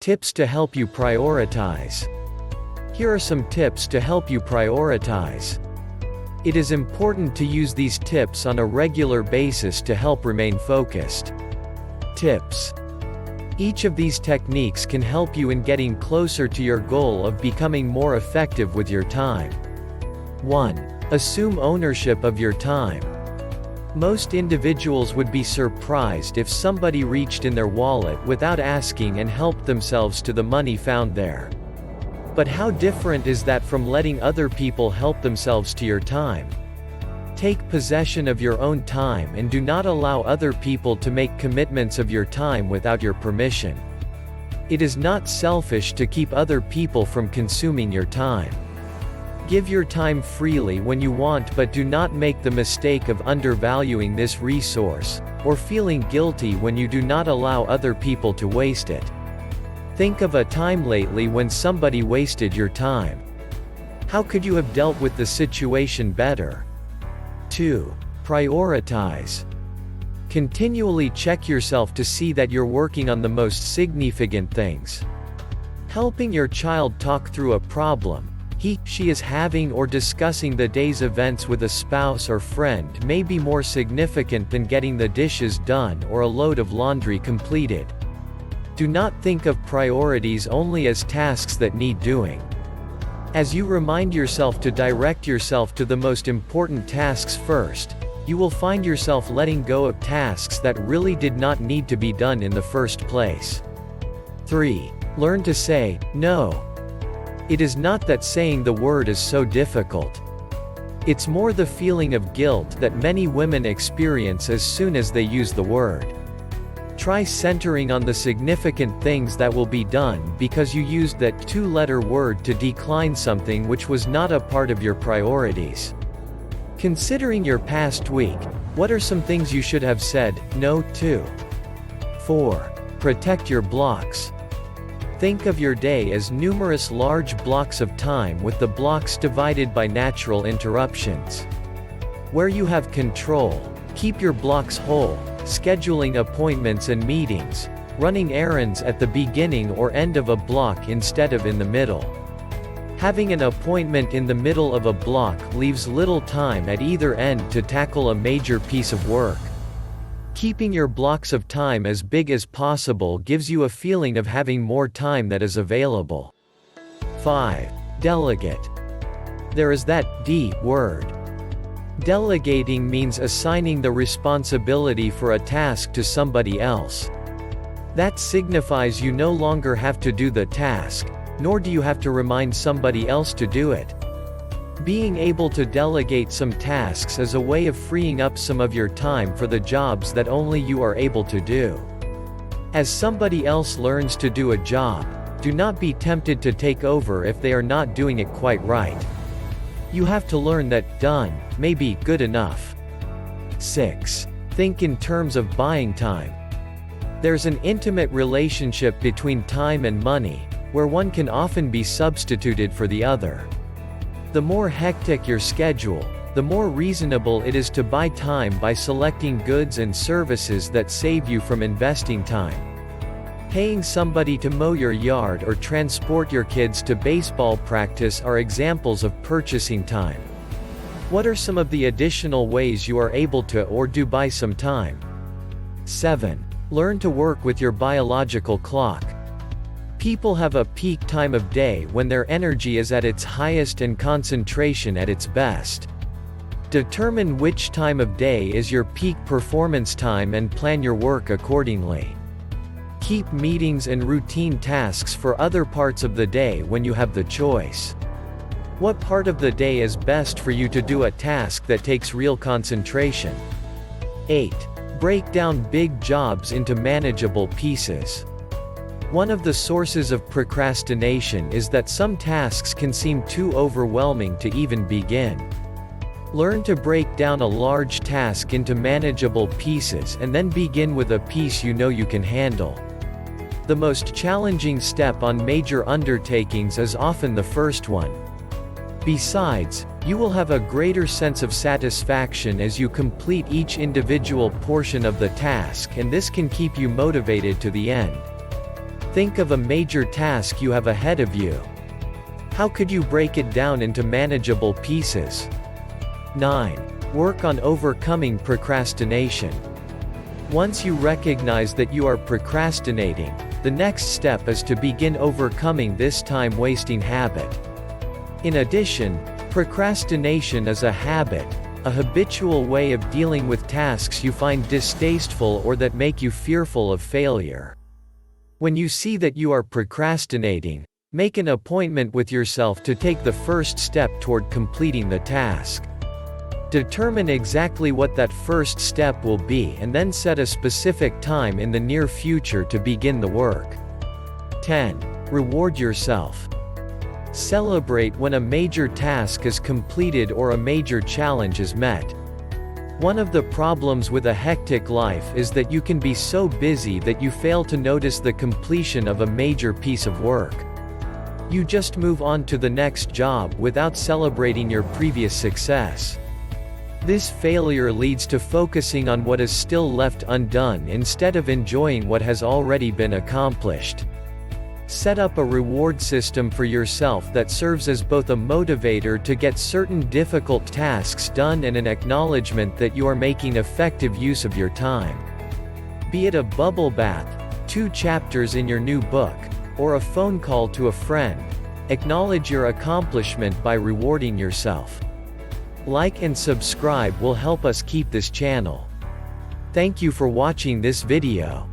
Tips to help you prioritize. Here are some tips to help you prioritize. It is important to use these tips on a regular basis to help remain focused. Tips. Each of these techniques can help you in getting closer to your goal of becoming more effective with your time. 1. Assume ownership of your time. Most individuals would be surprised if somebody reached in their wallet without asking and helped themselves to the money found there. But how different is that from letting other people help themselves to your time? Take possession of your own time and do not allow other people to make commitments of your time without your permission. It is not selfish to keep other people from consuming your time. Give your time freely when you want, but do not make the mistake of undervaluing this resource, or feeling guilty when you do not allow other people to waste it. Think of a time lately when somebody wasted your time. How could you have dealt with the situation better? 2. Prioritize. Continually check yourself to see that you're working on the most significant things. Helping your child talk through a problem she is having, or discussing the day's events with a spouse or friend may be more significant than getting the dishes done or a load of laundry completed. Do not think of priorities only as tasks that need doing. As you remind yourself to direct yourself to the most important tasks first, you will find yourself letting go of tasks that really did not need to be done in the first place. 3. Learn to say no. It is not that saying the word is so difficult. It's more the feeling of guilt that many women experience as soon as they use the word. Try centering on the significant things that will be done because you used that two-letter word to decline something which was not a part of your priorities. Considering your past week, what are some things you should have said no to? 4. Protect your blocks. Think of your day as numerous large blocks of time with the blocks divided by natural interruptions. Where you have control, keep your blocks whole, scheduling appointments and meetings, running errands at the beginning or end of a block instead of in the middle. Having an appointment in the middle of a block leaves little time at either end to tackle a major piece of work. Keeping your blocks of time as big as possible gives you a feeling of having more time that is available. 5. Delegate. There is that D word. Delegating means assigning the responsibility for a task to somebody else. That signifies you no longer have to do the task, nor do you have to remind somebody else to do it. Being able to delegate some tasks is a way of freeing up some of your time for the jobs that only you are able to do. As somebody else learns to do a job, do not be tempted to take over if they are not doing it quite right. You have to learn that done may be good enough. 6. Think in terms of buying time. There's an intimate relationship between time and money, where one can often be substituted for the other. The more hectic your schedule, the more reasonable it is to buy time by selecting goods and services that save you from investing time. Paying somebody to mow your yard or transport your kids to baseball practice are examples of purchasing time. What are some of the additional ways you are able to or do buy some time? 7. Learn to work with your biological clock. People have a peak time of day when their energy is at its highest and concentration at its best. Determine which time of day is your peak performance time and plan your work accordingly. Keep meetings and routine tasks for other parts of the day when you have the choice. What part of the day is best for you to do a task that takes real concentration? 8. Break down big jobs into manageable pieces. One of the sources of procrastination is that some tasks can seem too overwhelming to even begin. Learn to break down a large task into manageable pieces and then begin with a piece you know you can handle. The most challenging step on major undertakings is often the first one. Besides, you will have a greater sense of satisfaction as you complete each individual portion of the task, and this can keep you motivated to the end. Think of a major task you have ahead of you. How could you break it down into manageable pieces? 9. Work on overcoming procrastination. Once you recognize that you are procrastinating, the next step is to begin overcoming this time-wasting habit. In addition, procrastination is a habit, a habitual way of dealing with tasks you find distasteful or that make you fearful of failure. When you see that you are procrastinating, make an appointment with yourself to take the first step toward completing the task. Determine exactly what that first step will be and then set a specific time in the near future to begin the work. 10. Reward yourself. Celebrate when a major task is completed or a major challenge is met. One of the problems with a hectic life is that you can be so busy that you fail to notice the completion of a major piece of work. You just move on to the next job without celebrating your previous success. This failure leads to focusing on what is still left undone instead of enjoying what has already been accomplished. Set up a reward system for yourself that serves as both a motivator to get certain difficult tasks done and an acknowledgement that you are making effective use of your time. Be it a bubble bath, 2 chapters in your new book, or a phone call to a friend, acknowledge your accomplishment by rewarding yourself. Like and subscribe will help us keep this channel. Thank you for watching this video.